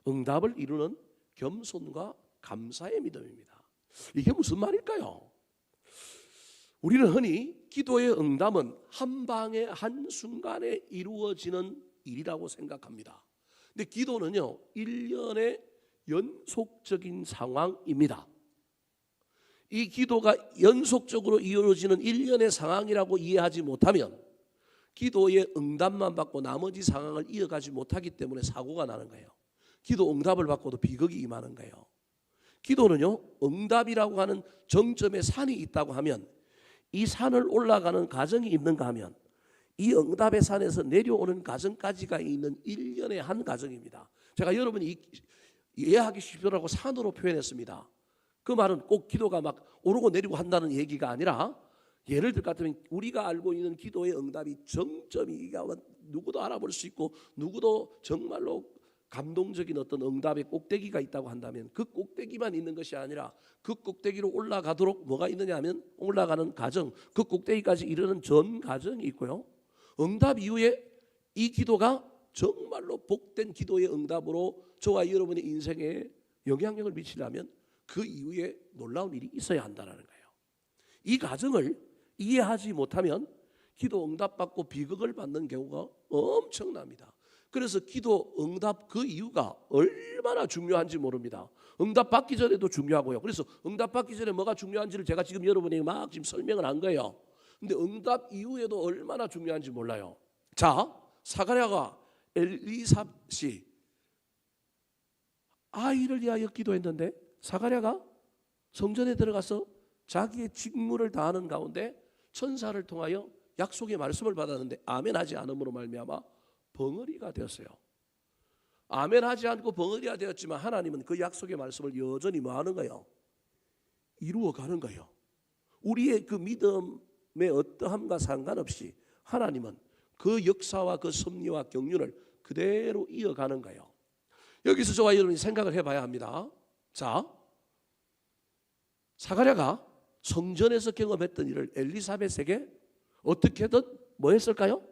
응답을 이루는 겸손과 감사의 믿음입니다. 이게 무슨 말일까요? 우리는 흔히 기도의 응답은 한 방에 한순간에 이루어지는 일이라고 생각합니다. 근데 기도는요, 1년의 연속적인 상황입니다. 이 기도가 연속적으로 이루어지는 1년의 상황이라고 이해하지 못하면 기도의 응답만 받고 나머지 상황을 이어가지 못하기 때문에 사고가 나는 거예요. 기도 응답을 받고도 비극이 임하는 거예요. 기도는요, 응답이라고 하는 정점에 산이 있다고 하면 이 산을 올라가는 과정이 있는가 하면 이 응답의 산에서 내려오는 과정까지가 있는 1년의 한 과정입니다. 제가 여러분이 이해하기 쉽도록 산으로 표현했습니다. 그 말은 꼭 기도가 막 오르고 내리고 한다는 얘기가 아니라, 예를 들 것 같으면 우리가 알고 있는 기도의 응답이 정점이 이게 누구도 알아볼 수 있고 누구도 정말로 감동적인 어떤 응답의 꼭대기가 있다고 한다면, 그 꼭대기만 있는 것이 아니라 그 꼭대기로 올라가도록 뭐가 있느냐 하면 올라가는 과정, 그 꼭대기까지 이르는 전 과정이 있고요. 응답 이후에 이 기도가 정말로 복된 기도의 응답으로 저와 여러분의 인생에 영향력을 미치려면 그 이후에 놀라운 일이 있어야 한다는 거예요. 이 과정을 이해하지 못하면 기도 응답받고 비극을 받는 경우가 엄청납니다. 그래서 기도 응답 그 이유가 얼마나 중요한지 모릅니다. 응답 받기 전에도 중요하고요. 그래서 응답 받기 전에 뭐가 중요한지를 제가 지금 여러분에게 막 지금 설명을 한 거예요. 근데 응답 이후에도 얼마나 중요한지 몰라요. 자, 사가랴가 엘리사벳이 아이를 위하여 기도했는데, 사가랴가 성전에 들어가서 자기의 직무를 다하는 가운데 천사를 통하여 약속의 말씀을 받았는데 아멘하지 않음으로 말미암아 벙어리가 되었어요. 아멘하지 않고 벙어리가 되었지만 하나님은 그 약속의 말씀을 여전히 뭐하는 거예요? 이루어가는 거예요. 우리의 그 믿음의 어떠함과 상관없이 하나님은 그 역사와 그 섭리와 경륜을 그대로 이어가는 거예요. 여기서 저와 여러분이 생각을 해봐야 합니다. 자, 사가랴가 성전에서 경험했던 일을 엘리사벳에게 어떻게든 뭐 했을까요?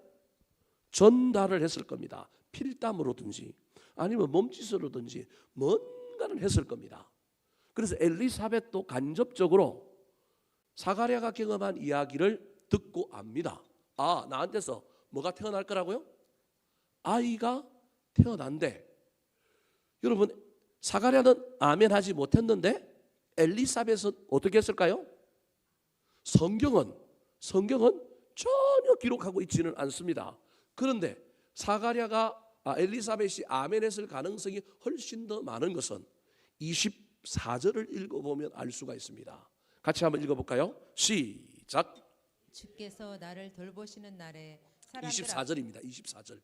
전달을 했을 겁니다. 필담으로든지 아니면 몸짓으로든지 뭔가는 했을 겁니다. 그래서 엘리사벳도 간접적으로 사가랴가 경험한 이야기를 듣고 압니다. 아, 나한테서 뭐가 태어날 거라고요? 아이가 태어난대. 여러분, 사가랴는 아멘하지 못했는데 엘리사벳은 어떻게 했을까요? 성경은 전혀 기록하고 있지는 않습니다. 그런데 엘리사벳이 아멘했을 가능성이 훨씬 더 많은 것은 24절을 읽어보면 알 수가 있습니다. 같이 한번 읽어볼까요? 시작. 주께서 나를 돌보시는 날에 24절입니다. 24절.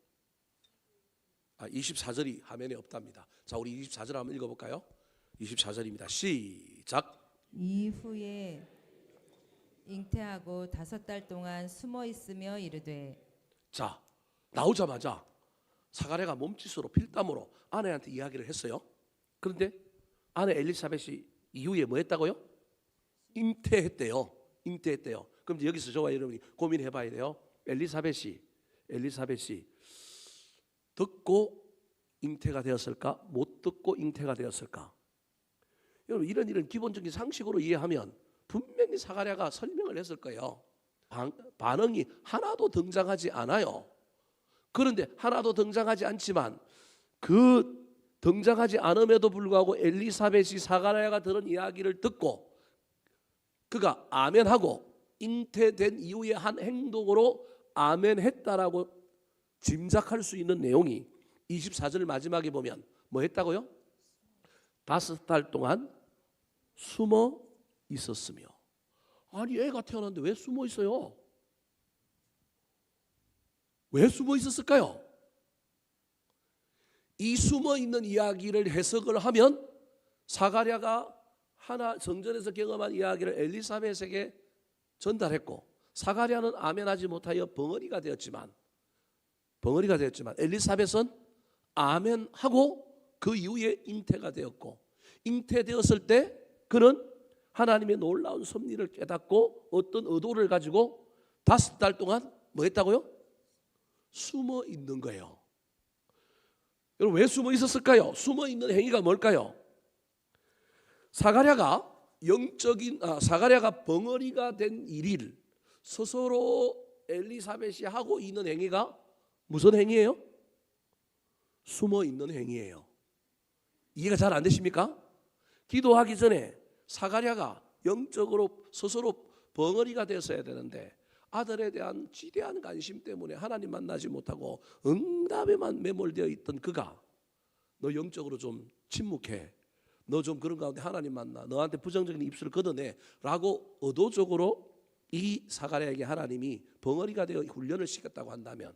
24절이 화면에 없답니다. 자, 우리 24절 한번 읽어볼까요? 24절입니다. 시작. 이후에 잉태하고 5달 동안 숨어 있으며 이르되. 자, 나오자마자 사가랴가 몸짓으로 필담으로 아내한테 이야기를 했어요. 그런데 아내 엘리사벳이 이후에 뭐 했다고요? 잉태했대요. 그럼 여기서 저와 여러분이 고민해 봐야 돼요. 엘리사벳이 듣고 잉태가 되었을까? 못 듣고 잉태가 되었을까? 여러분, 이런 일은 기본적인 상식으로 이해하면 분명히 사가랴가 설명을 했을 거예요. 반응이 하나도 등장하지 않아요. 그런데 하나도 등장하지 않지만 그 등장하지 않음에도 불구하고 엘리사벳이 사가랴가 들은 이야기를 듣고 그가 아멘하고 잉태된 이후의 한 행동으로 아멘했다라고 짐작할 수 있는 내용이 24절 마지막에 보면 뭐 했다고요? 5달 동안 숨어 있었으며. 아니, 애가 태어났는데 왜 숨어 있어요? 왜 숨어 있었을까요? 이 숨어 있는 이야기를 해석을 하면 사가랴가 성전에서 경험한 이야기를 엘리사벳에게 전달했고, 사가랴는 아멘하지 못하여 벙어리가 되었지만 엘리사벳은 아멘하고 그 이후에 잉태가 되었고, 잉태되었을 때 그는 하나님의 놀라운 섭리를 깨닫고 어떤 의도를 가지고 5달 동안 뭐 했다고요? 숨어 있는 거예요. 여러분, 왜 숨어 있었을까요? 숨어 있는 행위가 뭘까요? 사가랴가 벙어리가 된 일을 스스로 엘리사벳이 하고 있는 행위가 무슨 행위예요? 숨어 있는 행위예요. 이해가 잘 안 되십니까? 기도하기 전에 사가랴가 영적으로 스스로 벙어리가 됐어야 되는데 아들에 대한 지대한 관심 때문에 하나님 만나지 못하고 응답에만 매몰되어 있던 그가 너 영적으로 좀 침묵해, 너 좀 그런 가운데 하나님 만나, 너한테 부정적인 입술을 걷어내 라고 의도적으로 이 사가랴에게 하나님이 벙어리가 되어 훈련을 시켰다고 한다면,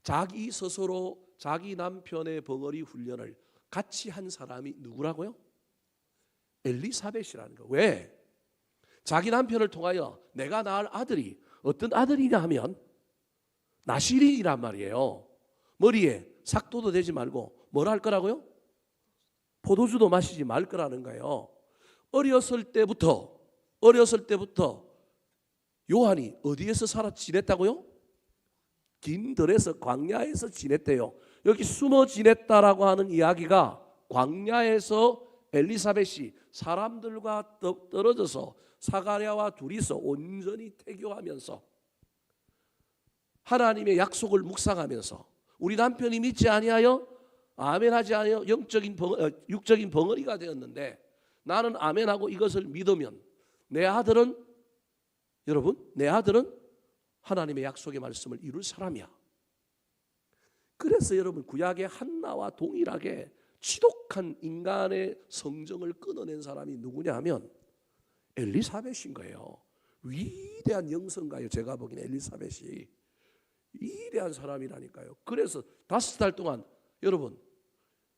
자기 스스로 자기 남편의 벙어리 훈련을 같이 한 사람이 누구라고요? 엘리사벳이라는 거. 왜? 자기 남편을 통하여 내가 낳을 아들이 어떤 아들이냐 하면 나시린이란 말이에요. 머리에 삭도도 대지 말고 뭘 할 거라고요? 포도주도 마시지 말 거라는 거예요. 어렸을 때부터 요한이 어디에서 살아 지냈다고요? 긴 들에서 광야에서 지냈대요. 여기 숨어 지냈다라고 하는 이야기가 광야에서 엘리사벳이 사람들과 떨어져서 사가랴와 둘이서 온전히 태교하면서 하나님의 약속을 묵상하면서 우리 남편이 믿지 아니하여 아멘하지 아니하여 육적인 벙어리가 되었는데 나는 아멘하고 이것을 믿으면 내 아들은 하나님의 약속의 말씀을 이룰 사람이야. 그래서 여러분 구약의 한나와 동일하게 지독한 인간의 성정을 끊어낸 사람이 누구냐 하면 엘리사벳인 거예요. 위대한 영성가요. 제가 보기엔 엘리사벳이 위대한 사람이라니까요. 그래서 5달 동안 여러분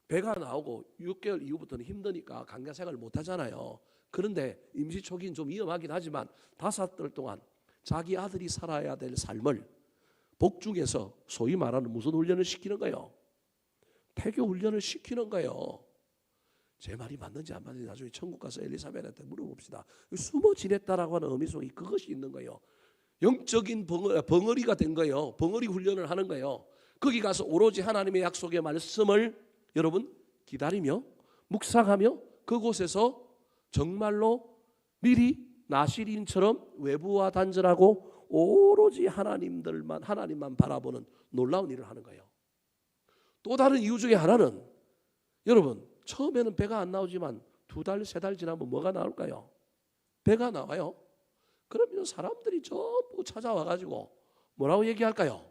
배가 나오고 6개월 이후부터는 힘드니까 강가 생활을 못 하잖아요. 그런데 임시 초기는 좀 위험하긴 하지만 5달 동안 자기 아들이 살아야 될 삶을 복중에서 소위 말하는 무슨 훈련을 시키는 거예요? 태교 훈련을 시키는 거예요. 제 말이 맞는지 안 맞는지 나중에 천국 가서 엘리사벳한테 물어봅시다. 숨어 지냈다라고 하는 의미 속에 그것이 있는 거예요. 영적인 벙어리가 된 거예요. 벙어리 훈련을 하는 거예요. 거기 가서 오로지 하나님의 약속의 말씀을 여러분 기다리며 묵상하며 그곳에서 정말로 미리 나시린처럼 외부와 단절하고 오로지 하나님만 바라보는 놀라운 일을 하는 거예요. 또 다른 이유 중에 하나는 여러분 처음에는 배가 안 나오지만 2달, 3달 지나면 뭐가 나올까요? 배가 나와요. 그러면 사람들이 전부 찾아와가지고 뭐라고 얘기할까요?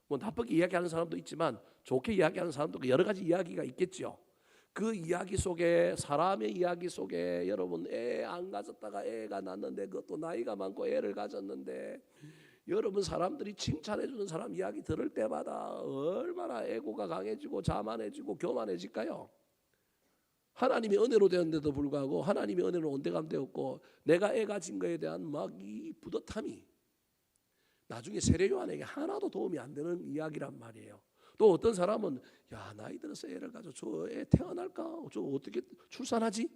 뭐 나쁘게 이야기하는 사람도 있지만 좋게 이야기하는 사람도 여러 가지 이야기가 있겠죠. 그 이야기 속에 사람의 이야기 속에 여러분 애 안 가졌다가 애가 낳는데 그것도 나이가 많고 애를 가졌는데 여러분 사람들이 칭찬해 주는 사람 이야기 들을 때마다 얼마나 애고가 강해지고 자만해지고 교만해질까요? 하나님의 은혜로 되었는데도 불구하고 하나님의 은혜로 온데감 되었고 내가 애 가진 거에 대한 막 이 뿌듯함이 나중에 세례 요한에게 하나도 도움이 안 되는 이야기란 말이에요. 또 어떤 사람은 야 나이 들어서 애를 가져 저 애 태어날까? 저 어떻게 출산하지?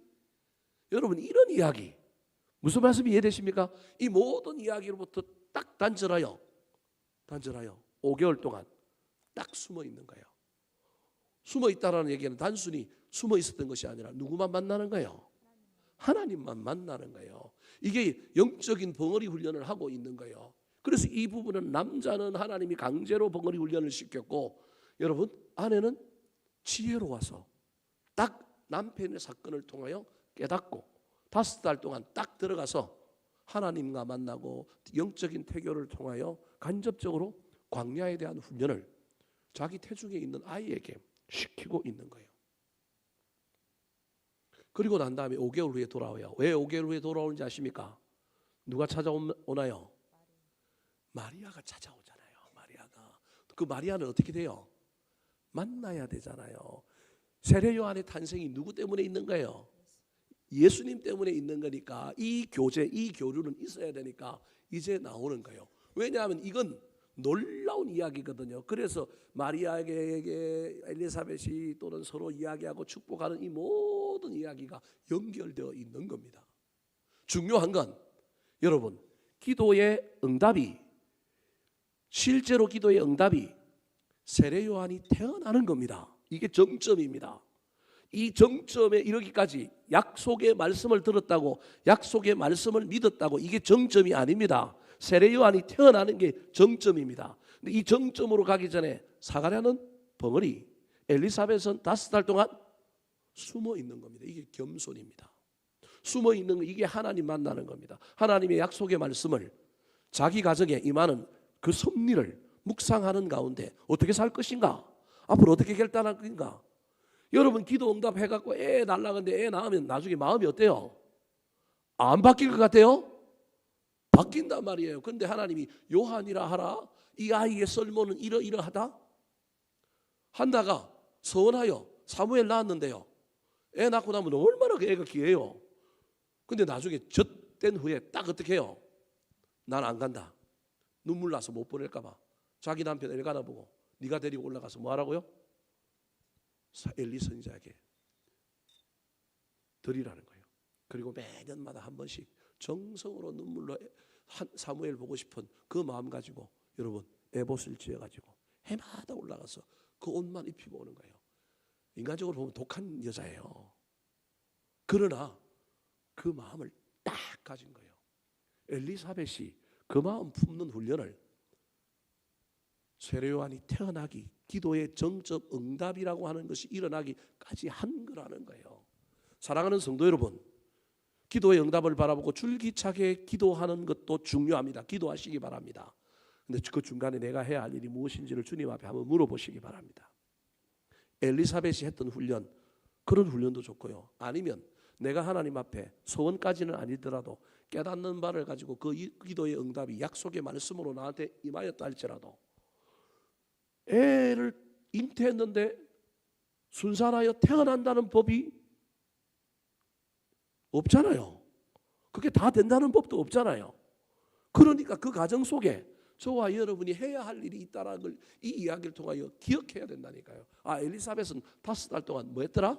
여러분 이런 이야기 무슨 말씀이 이해되십니까? 이 모든 이야기로부터 딱 단절하여 5개월 동안 딱 숨어 있는 거예요. 숨어 있다라는 얘기는 단순히 숨어 있었던 것이 아니라 누구만 만나는 거예요? 하나님만 만나는 거예요. 이게 영적인 벙어리 훈련을 하고 있는 거예요. 그래서 이 부분은 남자는 하나님이 강제로 벙어리 훈련을 시켰고 여러분 아내는 지혜로워서 딱 남편의 사건을 통하여 깨닫고 5달 동안 딱 들어가서 하나님과 만나고 영적인 태교를 통하여 간접적으로 광야에 대한 훈련을 자기 태중에 있는 아이에게 시키고 있는 거예요. 그리고 난 다음에 5개월 후에 돌아와요. 왜 5개월 후에 돌아오는지 아십니까? 누가 찾아오나요? 마리아가 찾아오잖아요. 마리아가. 그 마리아는 어떻게 돼요? 만나야 되잖아요. 세례 요한의 탄생이 누구 때문에 있는 거예요? 예수님 때문에 있는 거니까 이 교제, 이 교류는 있어야 되니까 이제 나오는 거예요. 왜냐하면 이건 놀라운 이야기거든요. 그래서 마리아에게 엘리사벳이 또는 서로 이야기하고 축복하는 이 모든 이야기가 연결되어 있는 겁니다. 중요한 건 여러분 기도의 응답이 실제로 기도의 응답이 세례 요한이 태어나는 겁니다. 이게 정점입니다. 이 정점에 이르기까지 약속의 말씀을 들었다고 약속의 말씀을 믿었다고 이게 정점이 아닙니다. 세례 요한이 태어나는 게 정점입니다. 근데 이 정점으로 가기 전에 사가랴는 벙어리, 엘리사벳은 5달 동안 숨어 있는 겁니다. 이게 겸손입니다. 숨어 있는 거 이게 하나님 만나는 겁니다. 하나님의 약속의 말씀을 자기 가정에 임하는 그 섭리를 묵상하는 가운데 어떻게 살 것인가? 앞으로 어떻게 결단할 것인가? 여러분 기도 응답 해갖고 애 날라가는데 애 낳으면 나중에 마음이 어때요? 안 바뀔 것 같아요? 바뀐단 말이에요. 그런데 하나님이 요한이라 하라 이 아이의 썰모는 이러이러하다 한다가 서원하여 사무엘 낳았는데요 애 낳고 나면 얼마나 그 애가 귀해요. 근데 나중에 젖된 후에 딱 어떻게 해요? 난 안 간다. 눈물 나서 못 보낼까 봐. 자기 남편 엘가나 보고 네가 데리고 올라가서 뭐 하라고요? 엘리 선지자에게 드리라는 거예요. 그리고 매년마다 한 번씩 정성으로 눈물로 사무엘 보고 싶은 그 마음 가지고 여러분 에봇을 지어가지고 해마다 올라가서 그 옷만 입히고 오는 거예요. 인간적으로 보면 독한 여자예요. 그러나 그 마음을 딱 가진 거예요. 엘리사벳이 그 마음 품는 훈련을 세례요한이 태어나기, 기도의 정적 응답이라고 하는 것이 일어나기까지 한 거라는 거예요. 사랑하는 성도 여러분, 기도의 응답을 바라보고 줄기차게 기도하는 것도 중요합니다. 기도하시기 바랍니다. 근데 그 중간에 내가 해야 할 일이 무엇인지를 주님 앞에 한번 물어보시기 바랍니다. 엘리사벳이 했던 훈련, 그런 훈련도 좋고요. 아니면 내가 하나님 앞에 소원까지는 아니더라도 깨닫는 바를 가지고 그 기도의 응답이 약속의 말씀으로 나한테 임하였다 할지라도 애를 잉태했는데 순산하여 태어난다는 법이 없잖아요. 그게 다 된다는 법도 없잖아요. 그러니까 그 과정 속에 저와 여러분이 해야 할 일이 있다는 걸 이 이야기를 통하여 기억해야 된다니까요. 아, 엘리사벳은 5달 동안 뭐 했더라?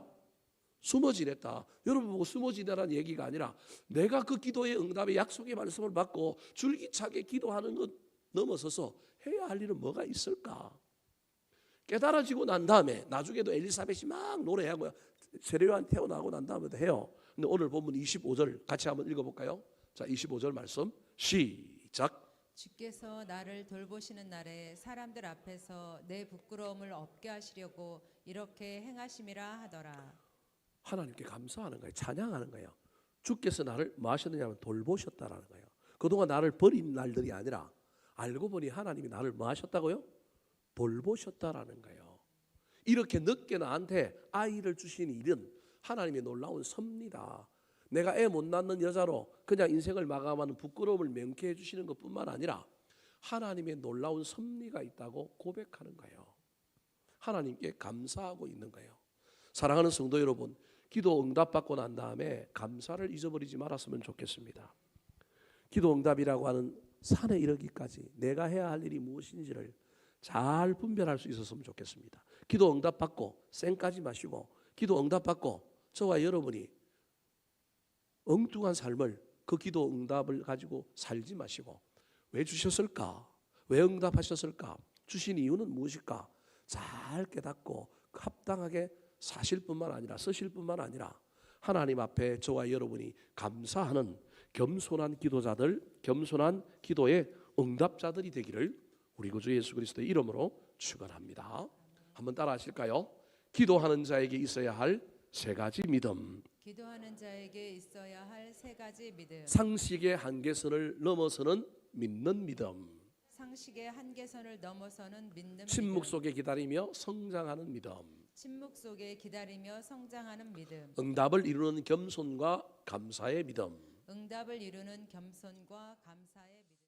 숨어 지냈다. 여러분 보고 숨어 지내라는 얘기가 아니라 내가 그 기도의 응답의 약속의 말씀을 받고 줄기차게 기도하는 것 넘어서서 해야 할 일은 뭐가 있을까? 깨달아지고 난 다음에 나중에도 엘리사벳이 막 노래하고 세례요한 태어나고 난 다음에도 해요. 근데 오늘 본문 25절 같이 한번 읽어볼까요? 자, 25절 말씀 시작. 주께서 나를 돌보시는 날에 사람들 앞에서 내 부끄러움을 없게 하시려고 이렇게 행하심이라 하더라. 하나님께 감사하는 거예요. 찬양하는 거예요. 주께서 나를 뭐 하셨느냐면 돌보셨다라는 거예요. 그동안 나를 버린 날들이 아니라 알고 보니 하나님이 나를 뭐 하셨다고요? 돌보셨다라는 거예요. 이렇게 늦게 나한테 아이를 주신 일은 하나님의 놀라운 섭니다. 내가 애 못 낳는 여자로 그냥 인생을 마감하는 부끄러움을 명쾌해 주시는 것뿐만 아니라 하나님의 놀라운 섭리가 있다고 고백하는 거예요. 하나님께 감사하고 있는 거예요. 사랑하는 성도 여러분, 기도 응답받고 난 다음에 감사를 잊어버리지 말았으면 좋겠습니다. 기도 응답이라고 하는 산에 이르기까지 내가 해야 할 일이 무엇인지를 잘 분별할 수 있었으면 좋겠습니다. 기도 응답받고 쌩까지 마시고 기도 응답받고 저와 여러분이 엉뚱한 삶을 그 기도 응답을 가지고 살지 마시고 왜 주셨을까? 왜 응답하셨을까? 주신 이유는 무엇일까? 잘 깨닫고 합당하게 사실 뿐만 아니라 쓰실 뿐만 아니라 하나님 앞에 저와 여러분이 감사하는 겸손한 기도자들, 겸손한 기도의 응답자들이 되기를 우리 구주 예수 그리스도의 이름으로 축원합니다. 한번 따라 하실까요? 기도하는 자에게 있어야 할 세 가지 믿음. 기도하는 자에게 있어야 할 세 가지 믿음. 상식의 한계선을 넘어서는 믿는 믿음. 상식의 한계선을 넘어서는 믿는 침묵 믿음. 속에 기다리며 성장하는 믿음. 침묵 속에 기다리며 성장하는 믿음. 응답을 이루는 겸손과 감사의 믿음. 응답을 이루는 겸손과 감사의